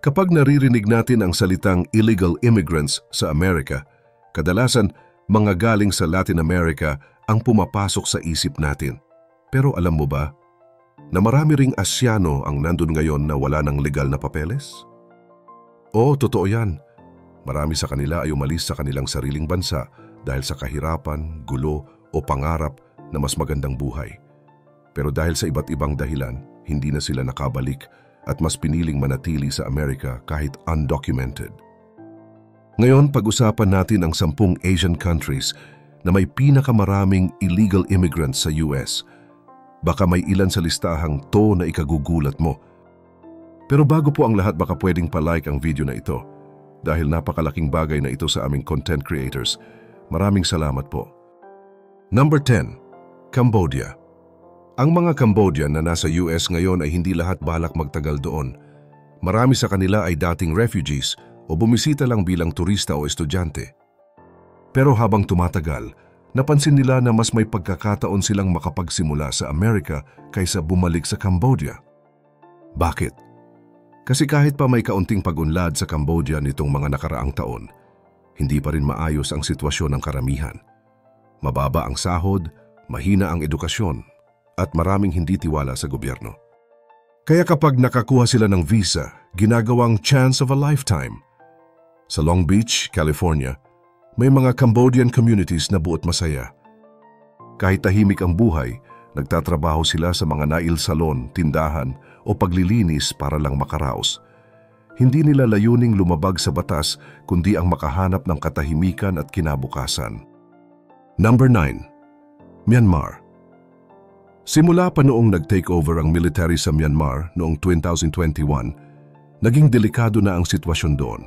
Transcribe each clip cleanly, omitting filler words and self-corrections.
Kapag naririnig natin ang salitang illegal immigrants sa Amerika, kadalasan mga galing sa Latin America ang pumapasok sa isip natin. Pero alam mo ba na marami ring Asyano ang nandun ngayon na wala ng legal na papeles? Oo, totoo yan. Marami sa kanila ay umalis sa kanilang sariling bansa dahil sa kahirapan, gulo o pangarap na mas magandang buhay. Pero dahil sa iba't ibang dahilan, hindi na sila nakabalik at mas piniling manatili sa Amerika kahit undocumented. Ngayon, pag-usapan natin ang 10 Asian countries na may pinakamaraming illegal immigrants sa US. Baka may ilan sa listahang to na ikagugulat mo. Pero bago po ang lahat, baka pwedeng pa-like ang video na ito dahil napakalaking bagay na ito sa aming content creators. Maraming salamat po. Number 10. Cambodia. Ang mga Cambodian na nasa US ngayon ay hindi lahat balak magtagal doon. Marami sa kanila ay dating refugees o bumisita lang bilang turista o estudyante. Pero habang tumatagal, napansin nila na mas may pagkakataon silang makapagsimula sa Amerika kaysa bumalik sa Cambodia. Bakit? Kasi kahit pa may kaunting pag-unlad sa Cambodia nitong mga nakaraang taon, hindi pa rin maayos ang sitwasyon ng karamihan. Mababa ang sahod, mahina ang edukasyon, at maraming hindi tiwala sa gobyerno. Kaya kapag nakakuha sila ng visa, ginagawang chance of a lifetime. Sa Long Beach, California, may mga Cambodian communities na buot masaya. Kahit tahimik ang buhay, nagtatrabaho sila sa mga nail salon, tindahan o paglilinis para lang makaraos. Hindi nila layuning lumabag sa batas kundi ang makahanap ng katahimikan at kinabukasan. Number 9. Myanmar. Simula pa noong nag-take over ang military sa Myanmar noong 2021, naging delikado na ang sitwasyon doon.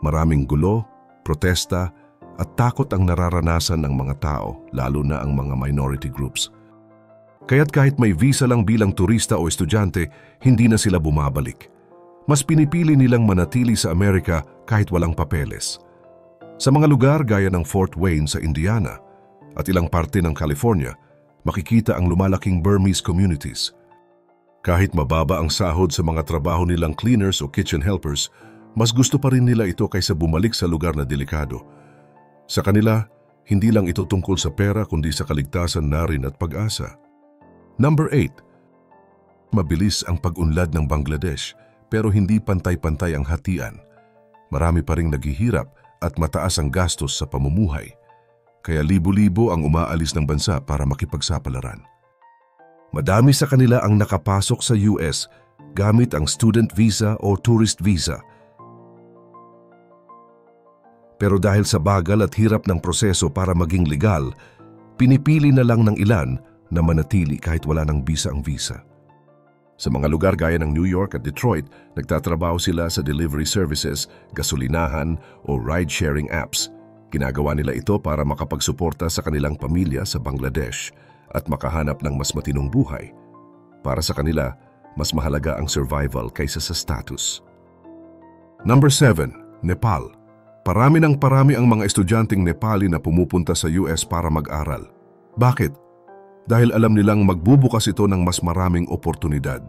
Maraming gulo, protesta at takot ang nararanasan ng mga tao, lalo na ang mga minority groups. Kaya't kahit may visa lang bilang turista o estudyante, hindi na sila bumabalik. Mas pinipili nilang manatili sa Amerika kahit walang papeles. Sa mga lugar gaya ng Fort Wayne sa Indiana at ilang parte ng California, makikita ang lumalaking Burmese communities. Kahit mababa ang sahod sa mga trabaho nilang cleaners o kitchen helpers, mas gusto pa rin nila ito kaysa bumalik sa lugar na delikado. Sa kanila, hindi lang ito tungkol sa pera kundi sa kaligtasan na rin at pag-asa. Number 8. Mabilis ang pag-unlad ng Bangladesh pero hindi pantay-pantay ang hatian. Marami pa ring naghihirap at mataas ang gastos sa pamumuhay. Kaya libo-libo ang umaalis ng bansa para makipagsapalaran. Madami sa kanila ang nakapasok sa US gamit ang student visa o tourist visa. Pero dahil sa bagal at hirap ng proseso para maging legal, pinipili na lang ng ilan na manatili kahit wala ng visa ang visa. Sa mga lugar gaya ng New York at Detroit, nagtatrabaho sila sa delivery services, gasolinahan o ride-sharing apps. Ginagawa nila ito para makapagsuporta sa kanilang pamilya sa Bangladesh at makahanap ng mas matinong buhay. Para sa kanila, mas mahalaga ang survival kaysa sa status. Number 7. Nepal. Parami ang mga estudyanteng Nepali na pumupunta sa US para mag-aral. Bakit? Dahil alam nilang magbubukas ito ng mas maraming oportunidad.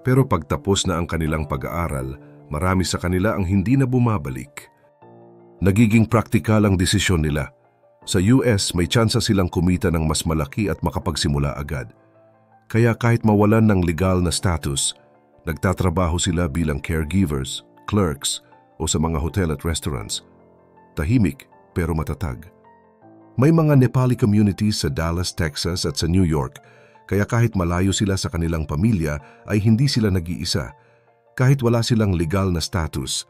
Pero pagtapos na ang kanilang pag-aaral, marami sa kanila ang hindi na bumabalik. Nagiging praktikal ang desisyon nila. Sa US, may tsansa silang kumita ng mas malaki at makapagsimula agad. Kaya kahit mawalan ng legal na status, nagtatrabaho sila bilang caregivers, clerks, o sa mga hotel at restaurants. Tahimik pero matatag. May mga Nepali communities sa Dallas, Texas at sa New York, kaya kahit malayo sila sa kanilang pamilya ay hindi sila nag-iisa. Kahit wala silang legal na status,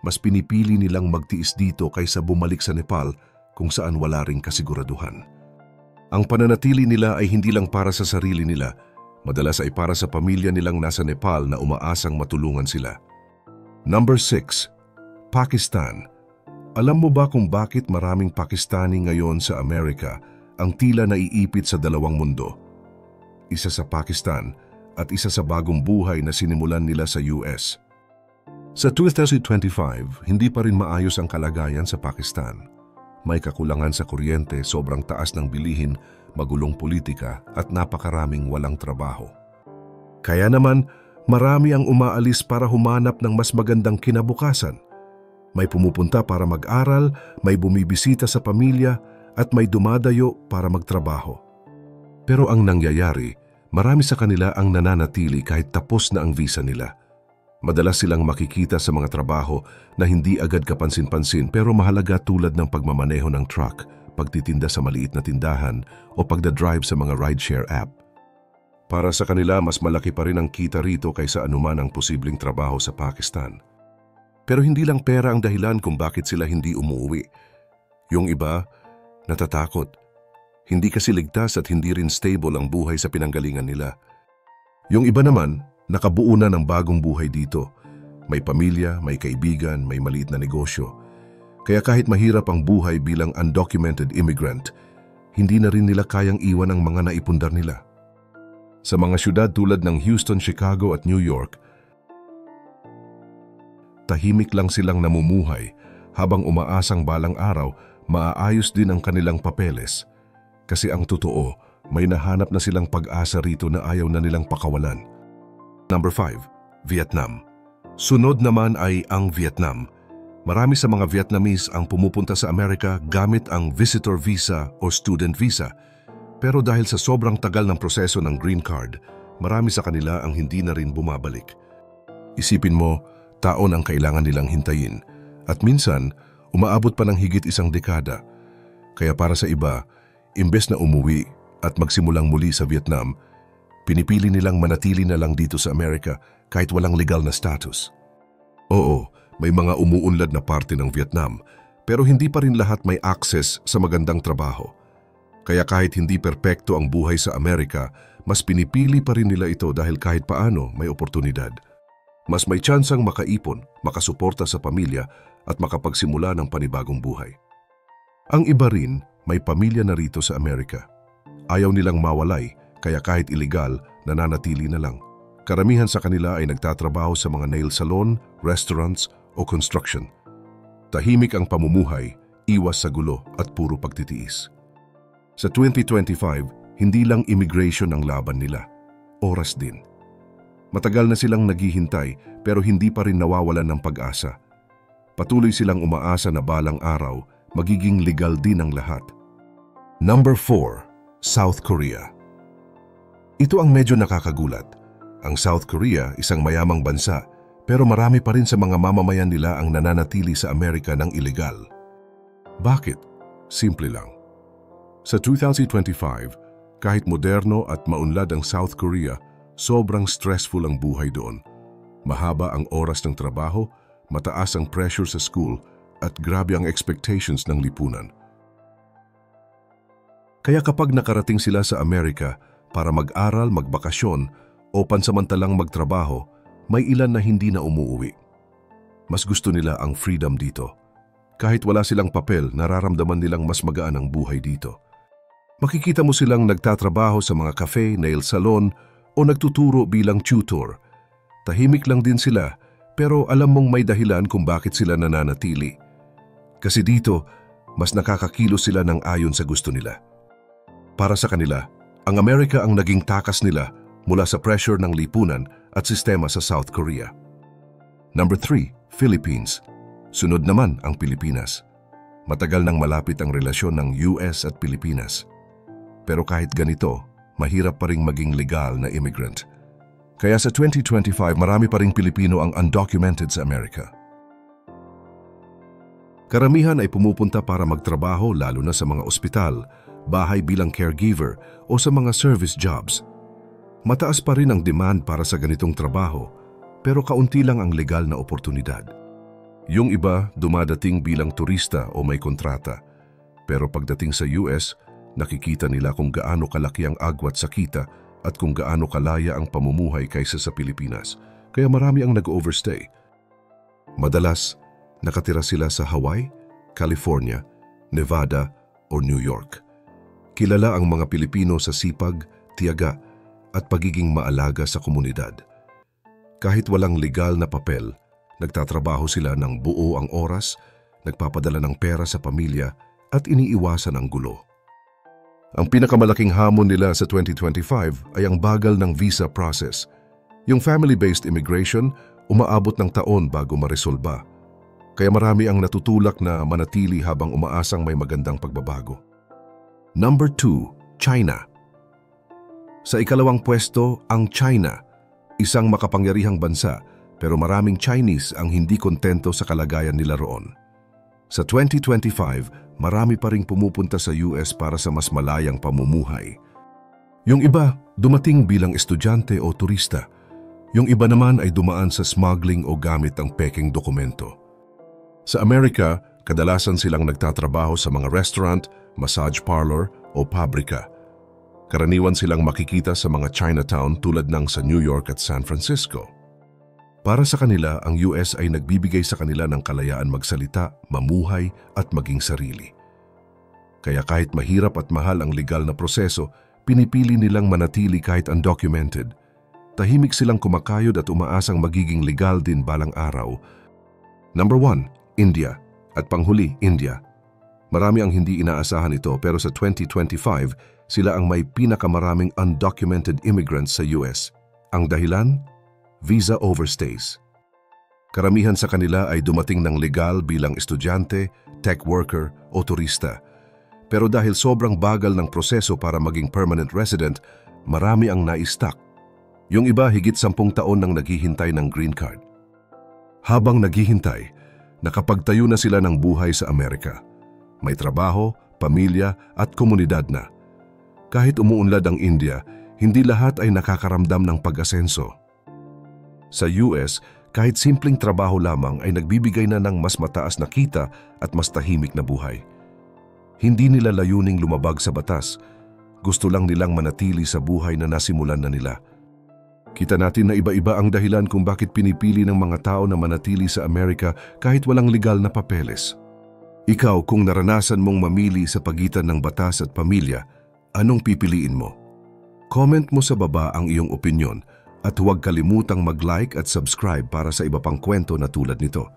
mas pinipili nilang magtiis dito kaysa bumalik sa Nepal kung saan wala ring kasiguraduhan. Ang pananatili nila ay hindi lang para sa sarili nila, madalas ay para sa pamilya nilang nasa Nepal na umaasang matulungan sila. Number 6. Pakistan. Alam mo ba kung bakit maraming Pakistani ngayon sa Amerika ang tila naiipit sa dalawang mundo? Isa sa Pakistan at isa sa bagong buhay na sinimulan nila sa US. Sa 2025, hindi pa rin maayos ang kalagayan sa Pakistan. May kakulangan sa kuryente, sobrang taas ng bilihin, magulong politika at napakaraming walang trabaho. Kaya naman, Marami ang umaalis para humanap ng mas magandang kinabukasan. May pumupunta para mag-aral, may bumibisita sa pamilya, at may dumadayo para magtrabaho. Pero ang nangyayari, marami sa kanila ang nananatili kahit tapos na ang visa nila. Madalas silang makikita sa mga trabaho na hindi agad kapansin-pansin pero mahalaga tulad ng pagmamaneho ng truck, pagtitinda sa maliit na tindahan o pagdadrive sa mga rideshare app. Para sa kanila, mas malaki pa rin ang kita rito kaysa anuman ang posibleng trabaho sa Pakistan. Pero hindi lang pera ang dahilan kung bakit sila hindi umuwi. Yung iba, natatakot. Hindi kasi ligtas at hindi rin stable ang buhay sa pinanggalingan nila. Yung iba naman, nakabuo na ng bagong buhay dito. May pamilya, may kaibigan, may maliit na negosyo. Kaya kahit mahirap ang buhay bilang undocumented immigrant, hindi na rin nila kayang iwan ang mga naipundar nila. Sa mga syudad tulad ng Houston, Chicago at New York, tahimik lang silang namumuhay habang umaasang balang araw maaayos din ang kanilang papeles. Kasi ang totoo, may nahanap na silang pag-asa rito na ayaw na nilang pakawalan. Number 5, Vietnam. Sunod naman ay ang Vietnam. Marami sa mga Vietnamese ang pumupunta sa Amerika gamit ang visitor visa o student visa. Pero dahil sa sobrang tagal ng proseso ng green card, marami sa kanila ang hindi na rin bumabalik. Isipin mo, taon ang kailangan nilang hintayin. At minsan, umaabot pa ng higit isang dekada. Kaya para sa iba, imbes na umuwi at magsimulang muli sa Vietnam, pinipili nilang manatili na lang dito sa Amerika kahit walang legal na status. Oo, may mga umuunlad na parte ng Vietnam, pero hindi pa rin lahat may access sa magandang trabaho. Kaya kahit hindi perpekto ang buhay sa Amerika, mas pinipili pa rin nila ito dahil kahit paano may oportunidad. Mas may tsansang makaipon, makasuporta sa pamilya at makapagsimula ng panibagong buhay. Ang iba rin, may pamilya na rito sa Amerika. Ayaw nilang mawalay, kaya kahit illegal, nananatili na lang. Karamihan sa kanila ay nagtatrabaho sa mga nail salon, restaurants o construction. Tahimik ang pamumuhay, iwas sa gulo at puro pagtitiis. Sa 2025, hindi lang immigration ang laban nila, oras din. Matagal na silang naghihintay pero hindi pa rin nawawalan ng pag-asa. Patuloy silang umaasa na balang araw, magiging legal din ang lahat. Number 4, South Korea. Ito ang medyo nakakagulat. Ang South Korea, isang mayamang bansa, pero marami pa rin sa mga mamamayan nila ang nananatili sa Amerika ng ilegal. Bakit? Simple lang. Sa 2025, kahit moderno at maunlad ang South Korea, sobrang stressful ang buhay doon. Mahaba ang oras ng trabaho, mataas ang pressure sa school, at grabe ang expectations ng lipunan. Kaya kapag nakarating sila sa Amerika para mag-aral, magbakasyon o pansamantalang magtrabaho, may ilan na hindi na umuuwi. Mas gusto nila ang freedom dito. Kahit wala silang papel, nararamdaman nilang mas magaan ang buhay dito. Makikita mo silang nagtatrabaho sa mga cafe, nail salon o nagtuturo bilang tutor. Tahimik lang din sila pero alam mong may dahilan kung bakit sila nananatili. Kasi dito, mas nakakakilos sila ng ayon sa gusto nila. Para sa kanila, ang Amerika ang naging takas nila mula sa pressure ng lipunan at sistema sa South Korea. Number 3, Philippines. Sunod naman ang Pilipinas. Matagal nang malapit ang relasyon ng US at Pilipinas. Pero kahit ganito, mahirap pa ring maging legal na immigrant. Kaya sa 2025, marami pa ring Pilipino ang undocumented sa Amerika. Karamihan ay pumupunta para magtrabaho lalo na sa mga ospital, bahay bilang caregiver o sa mga service jobs. Mataas pa rin ang demand para sa ganitong trabaho, pero kaunti lang ang legal na oportunidad. Yung iba dumadating bilang turista o may kontrata, pero pagdating sa US, nakikita nila kung gaano kalaki ang agwat sa kita at kung gaano kalaya ang pamumuhay kaysa sa Pilipinas, kaya marami ang nag-overstay. Madalas, nakatira sila sa Hawaii, California, Nevada o New York. Kilala ang mga Pilipino sa sipag, tiyaga at pagiging maalaga sa komunidad. Kahit walang legal na papel, nagtatrabaho sila ng buo ang oras, nagpapadala ng pera sa pamilya at iniiwasan ang gulo. Ang pinakamalaking hamon nila sa 2025 ay ang bagal ng visa process. Yung family-based immigration, umaabot ng taon bago maresolba. Kaya marami ang natutulak na manatili habang umaasang may magandang pagbabago. Number 2, China. Sa ikalawang pwesto, ang China, isang makapangyarihang bansa pero maraming Chinese ang hindi kontento sa kalagayan nila roon. Sa 2025, marami pa ring pumupunta sa US para sa mas malayang pamumuhay. Yung iba, dumating bilang estudyante o turista. Yung iba naman ay dumaan sa smuggling o gamit ang pekeng dokumento. Sa Amerika, kadalasan silang nagtatrabaho sa mga restaurant, massage parlor o pabrika. Karaniwan silang makikita sa mga Chinatown tulad ng sa New York at San Francisco. Para sa kanila, ang US ay nagbibigay sa kanila ng kalayaan magsalita, mamuhay at maging sarili. Kaya kahit mahirap at mahal ang legal na proseso, pinipili nilang manatili kahit undocumented. Tahimik silang kumakayod at umaasang magiging legal din balang araw. Number 1, India. At panghuli, India. Marami ang hindi inaasahan ito pero sa 2025, sila ang may pinakamaraming undocumented immigrants sa US. Ang dahilan? Visa overstays. Karamihan sa kanila ay dumating ng legal bilang estudyante, tech worker o turista. Pero dahil sobrang bagal ng proseso para maging permanent resident, marami ang na-stuck. Yung iba higit 10 taon nang naghihintay ng green card. Habang naghihintay, nakapagtayo na sila ng buhay sa Amerika. May trabaho, pamilya at komunidad na. Kahit umuunlad ang India, hindi lahat ay nakakaramdam ng pag-asenso. Sa US, kahit simpleng trabaho lamang ay nagbibigay na ng mas mataas na kita at mas tahimik na buhay. Hindi nila layuning lumabag sa batas. Gusto lang nilang manatili sa buhay na nasimulan na nila. Kita natin na iba-iba ang dahilan kung bakit pinipili ng mga tao na manatili sa Amerika kahit walang legal na papeles. Ikaw, kung naranasan mong mamili sa pagitan ng batas at pamilya, anong pipiliin mo? Comment mo sa baba ang iyong opinyon at huwag kalimutang mag-like at subscribe para sa iba pang kwento na tulad nito.